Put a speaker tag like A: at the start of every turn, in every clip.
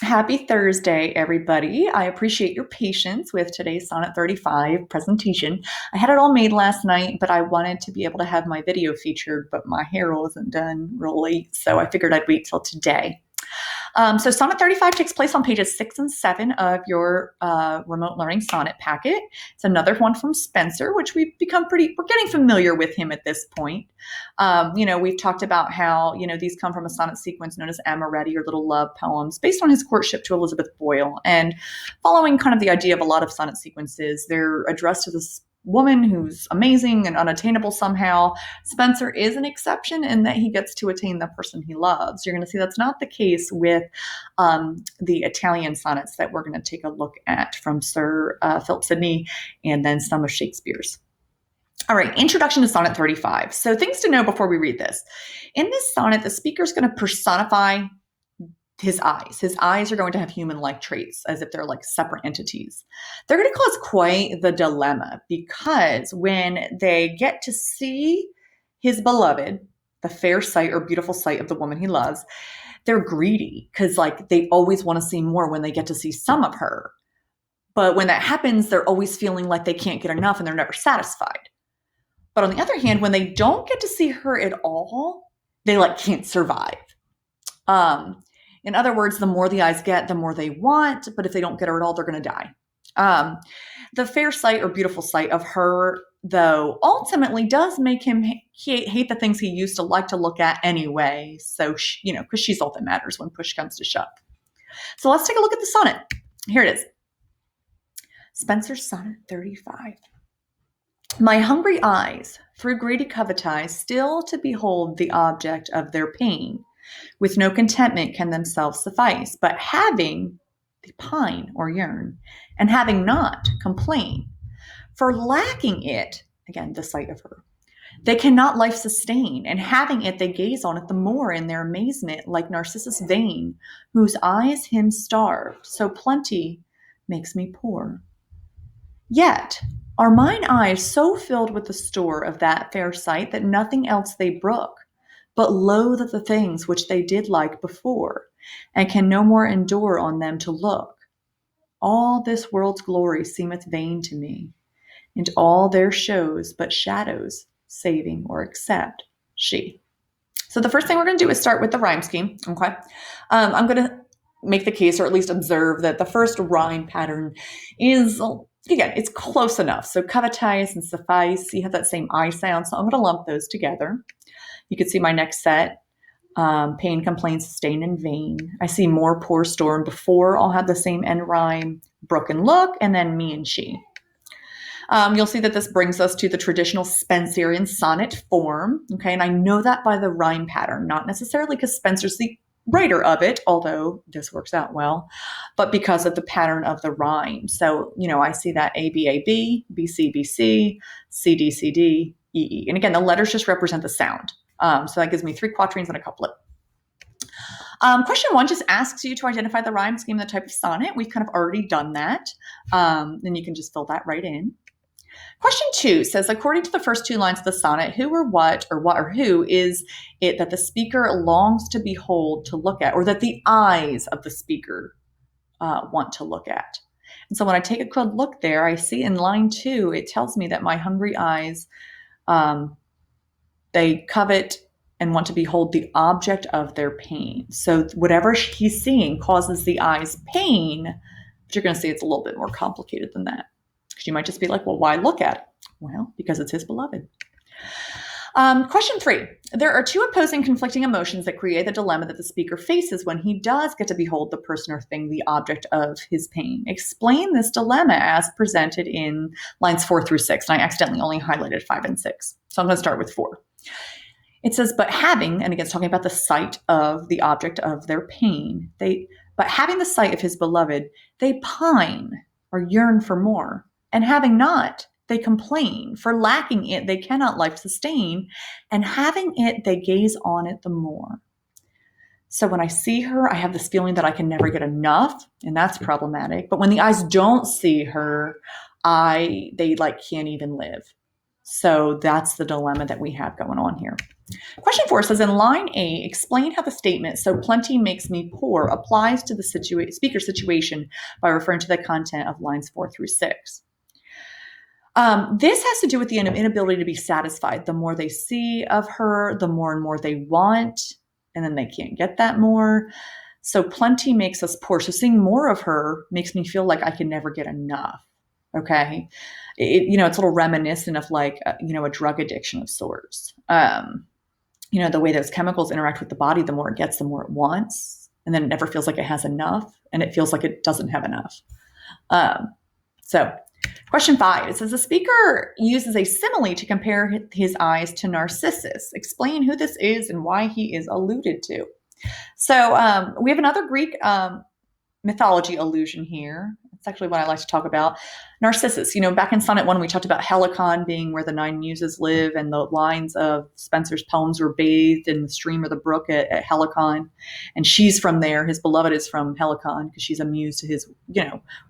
A: Happy Thursday, everybody. I appreciate your patience with today's Sonnet 35 presentation. I had it all made last night, but I wanted to be able to have my video featured, but my hair wasn't done real late, so I figured I'd wait till today. So Sonnet 35 takes place on pages 6 and 7 of your remote learning sonnet packet. It's another one from Spenser, which we're getting familiar with him at this point. We've talked about how, these come from a sonnet sequence known as Amoretti or Little Love Poems based on his courtship to Elizabeth Boyle. And following kind of the idea of a lot of sonnet sequences, they're addressed to this woman who's amazing and unattainable somehow. Spenser is an exception in that he gets to attain the person he loves. You're going to see that's not the case with the Italian sonnets that we're going to take a look at from Sir Philip Sidney and then some of Shakespeare's. All right, introduction to Sonnet 35. So things to know before we read this. In this sonnet, the speaker is going to personify his eyes. His eyes are going to have human-like traits as if they're like separate entities. They're going to cause quite the dilemma because when they get to see his beloved, the fair sight or beautiful sight of the woman he loves, they're greedy because they always want to see more when they get to see some of her. But when that happens, they're always feeling like they can't get enough and they're never satisfied. But on the other hand, when they don't get to see her at all, they can't survive. In other words, the more the eyes get, the more they want. But if they don't get her at all, they're going to die. The fair sight or beautiful sight of her, though, ultimately does make him hate the things he used to like to look at anyway. So, because she's all that matters when push comes to shove. So let's take a look at the sonnet. Here it is. Spenser's Sonnet 35. My hungry eyes, through greedy covetise, still to behold the object of their pain, with no contentment can themselves suffice, but having, they pine or yearn, and having not, complain. For lacking it, again, the sight of her, they cannot life sustain, and having it, they gaze on it the more in their amazement, like Narcissus vain, whose eyes him starve, so plenty makes me poor. Yet are mine eyes so filled with the store of that fair sight that nothing else they brook, but loathe the things which they did like before, and can no more endure on them to look. All this world's glory seemeth vain to me, and all their shows but shadows, saving or except she. So the first thing we're going to do is start with the rhyme scheme. Okay, I'm going to make the case, or at least observe, that the first rhyme pattern is, again, it's close enough. So covetise and suffice, you have that same I sound, so I'm going to lump those together. You can see my next set, pain, complain, sustain, and vain. I see more, poor, storm. Before, I'll have the same end rhyme, brook and look, and then me and she. You'll see that this brings us to the traditional Spenserian sonnet form. Okay, and I know that by the rhyme pattern, not necessarily because Spenser's the writer of it, although this works out well, but because of the pattern of the rhyme. So, I see that A, B, A, B, B, C, B, C, C, D, C, D, E, E. And again, the letters just represent the sound. So that gives me 3 quatrains and a couplet. Question 1 just asks you to identify the rhyme scheme and the type of sonnet. We've kind of already done that. And you can just fill that right in. Question 2 says, according to the first 2 lines of the sonnet, who or what or who is it that the speaker longs to behold, to look at, or that the eyes of the speaker want to look at? And so when I take a good look there, I see in line 2, it tells me that my hungry eyes, they covet and want to behold the object of their pain. So whatever he's seeing causes the eyes pain, but you're going to see it's a little bit more complicated than that. Because you might just be like, well, why look at it? Well, because it's his beloved. Question 3. There are 2 opposing conflicting emotions that create the dilemma that the speaker faces when he does get to behold the person or thing, the object of his pain. Explain this dilemma as presented in lines 4 through 6. And I accidentally only highlighted 5 and 6. So I'm going to start with 4. It says, but having, and again, it's talking about the sight of the object of their pain. But having the sight of his beloved, they pine or yearn for more. And having not, they complain. For lacking it, they cannot life sustain. And having it, they gaze on it the more. So when I see her, I have this feeling that I can never get enough, and that's problematic. But when the eyes don't see her, they can't even live. So that's the dilemma that we have going on here. Question 4 says, in line A, explain how the statement, so plenty makes me poor, applies to the speaker's situation by referring to the content of lines 4 through 6. This has to do with the inability to be satisfied. The more they see of her, the more and more they want, and then they can't get that more. So plenty makes us poor. So seeing more of her makes me feel like I can never get enough. Okay. It's a little reminiscent of like, a drug addiction of sorts. The way those chemicals interact with the body, the more it gets, the more it wants. And then it never feels like it has enough, and it feels like it doesn't have enough. So question 5, it says the speaker uses a simile to compare his eyes to Narcissus. Explain who this is and why he is alluded to. So we have another Greek mythology allusion here. It's actually what I like to talk about. Narcissus. Back in Sonnet 1, we talked about Helicon being where the 9 muses live, and the lines of Spenser's poems were bathed in the stream or the brook at Helicon. And she's from there. His beloved is from Helicon because she's a muse to his,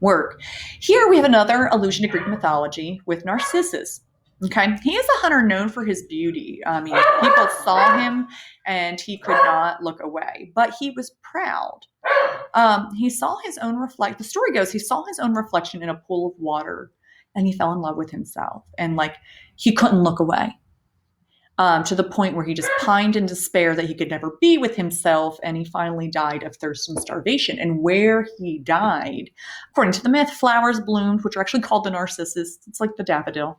A: work. Here we have another allusion to Greek mythology with Narcissus. Okay, he is a hunter known for his beauty. People saw him and he could not look away, but he was proud. He saw his own the story goes, he saw his own reflection in a pool of water and he fell in love with himself. And he couldn't look away. To the point where he just pined in despair that he could never be with himself, and he finally died of thirst and starvation. And where he died, according to the myth, flowers bloomed, which are actually called the narcissus. It's like the daffodil.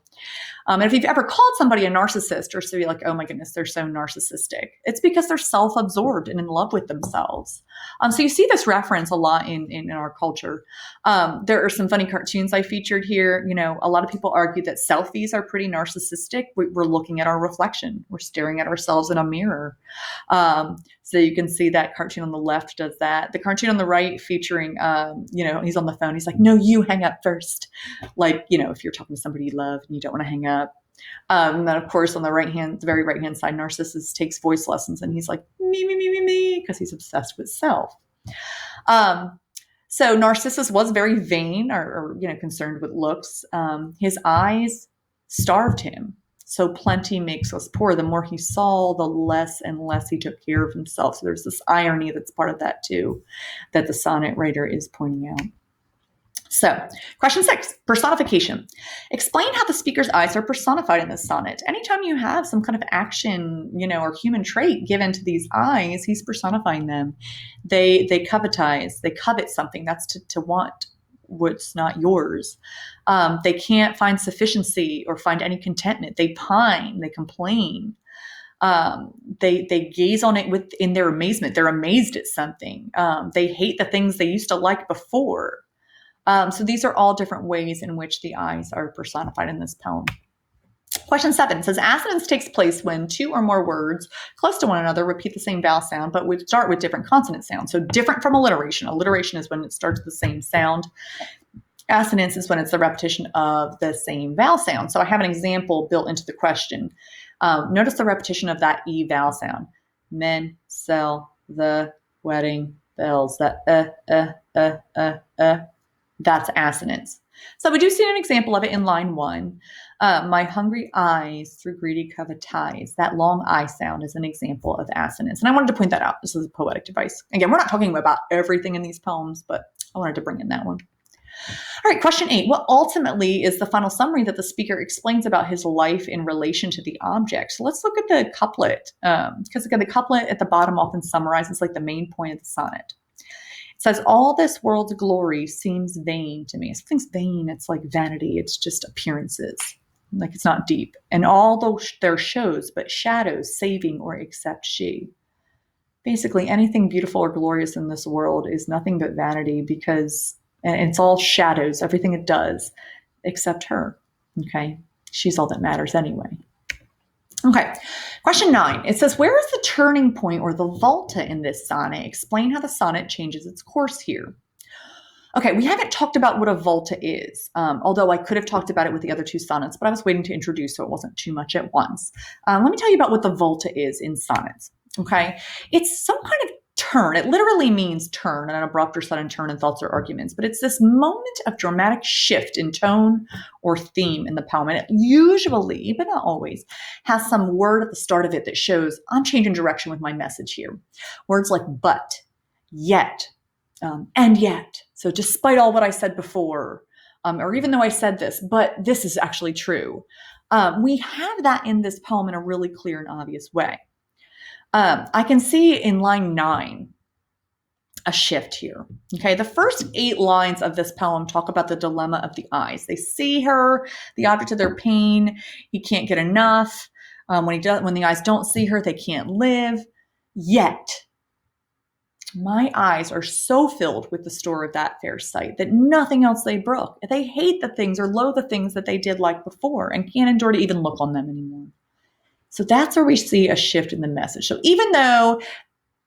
A: And if you've ever called somebody a narcissist, or so you're like, oh my goodness, they're so narcissistic, it's because they're self-absorbed and in love with themselves. So you see this reference a lot in our culture. There are some funny cartoons I featured here. A lot of people argue that selfies are pretty narcissistic. We're looking at our reflection. We're staring at ourselves in a mirror. So you can see that cartoon on the left does that. The cartoon on the right featuring, he's on the phone. He's like, no, you hang up first. If you're talking to somebody you love and you don't want to hang up. And then, of course, on the very right hand side, Narcissus takes voice lessons, and he's like, me, because he's obsessed with self. So Narcissus was very vain or concerned with looks. His eyes starved him. So plenty makes us poor. The more he saw, the less and less he took care of himself. So there's this irony that's part of that too, that the sonnet writer is pointing out. So, question 6, personification. Explain how the speaker's eyes are personified in this sonnet. Anytime you have some kind of action, or human trait given to these eyes, he's personifying them. They covetise, they covet something. That's to want what's not yours. They can't find sufficiency or find any contentment. They pine, they complain. They gaze on it in their amazement. They're amazed at something. They hate the things they used to like before. So these are all different ways in which the eyes are personified in this poem. Question 7 says, assonance takes place when 2 or more words close to one another repeat the same vowel sound, but would start with different consonant sounds. So different from alliteration. Alliteration is when it starts with the same sound. Assonance is when it's the repetition of the same vowel sound. So I have an example built into the question. Notice the repetition of that E vowel sound. Men, sell, the, wedding, bells, that that's assonance. So we do see an example of it in line 1. My hungry eyes through greedy covetise. That long I sound is an example of assonance. And I wanted to point that out. This is a poetic device. Again, we're not talking about everything in these poems, but I wanted to bring in that one. All right, question 8. What ultimately is the final summary that the speaker explains about his life in relation to the object? So let's look at the couplet, because again, the couplet at the bottom often summarizes the main point of the sonnet. It says, all this world's glory seems vain to me. Something's vain. It's like vanity. It's just appearances. It's not deep. And all their shows but shadows saving or except she. Basically, anything beautiful or glorious in this world is nothing but vanity because and it's all shadows, everything it does, except her. Okay? She's all that matters anyway. Okay, question 9. It says, where is the turning point or the volta in this sonnet? Explain how the sonnet changes its course here. Okay, we haven't talked about what a volta is, although I could have talked about it with the other 2 sonnets, but I was waiting to introduce so it wasn't too much at once. Let me tell you about what the volta is in sonnets. Okay, it's some kind of turn. It literally means turn, an abrupt or sudden turn in thoughts or arguments, but it's this moment of dramatic shift in tone or theme in the poem. And it usually, but not always, has some word at the start of it that shows I'm changing direction with my message here. Words like but, yet, and yet. So despite all what I said before, or even though I said this, but this is actually true. We have that in this poem in a really clear and obvious way. I can see in line 9 a shift here. Okay, the first 8 lines of this poem talk about the dilemma of the eyes. They see her, the object of their pain. He can't get enough. When the eyes don't see her, they can't live. Yet, my eyes are so filled with the store of that fair sight that nothing else they brook. They hate the things or loathe the things that they did like before and can't endure to even look on them anymore. So that's where we see a shift in the message. So even though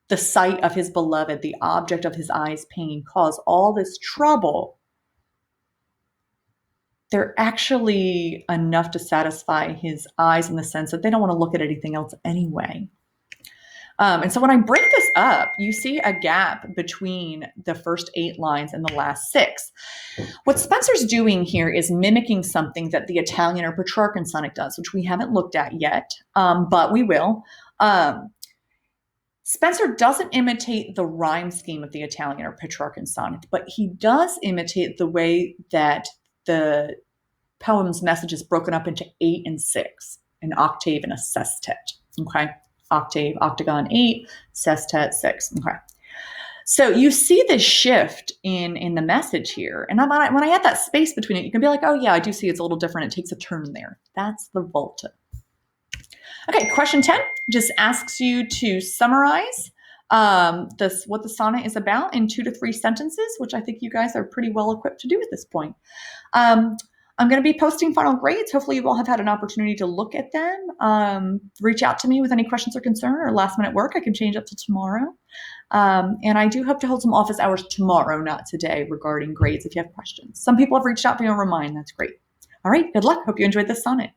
A: the sight of his beloved, the object of his eyes' pain, caused all this trouble, they're actually enough to satisfy his eyes in the sense that they don't want to look at anything else anyway. And so when I break this up, you see a gap between the first 8 lines and the last 6. What Spenser's doing here is mimicking something that the Italian or Petrarchan sonnet does, which we haven't looked at yet, but we will. Spenser doesn't imitate the rhyme scheme of the Italian or Petrarchan sonnet, but he does imitate the way that the poem's message is broken up into 8 and 6, an octave and a sestet. Okay. Octave, octagon 8, sestet 6. Okay. So you see this shift in the message here. And when I add that space between it, you can be like, oh yeah, I do see it's a little different. It takes a turn there. That's the volta. Okay, question 10 just asks you to summarize what the sonnet is about in 2 to 3 sentences, which I think you guys are pretty well equipped to do at this point. I'm going to be posting final grades. Hopefully you all have had an opportunity to look at them. Reach out to me with any questions or concern or last minute work. I can change up to tomorrow. And I do hope to hold some office hours tomorrow, not today, regarding grades if you have questions. Some people have reached out to me over mine. That's great. All right, good luck. Hope you enjoyed this sonnet.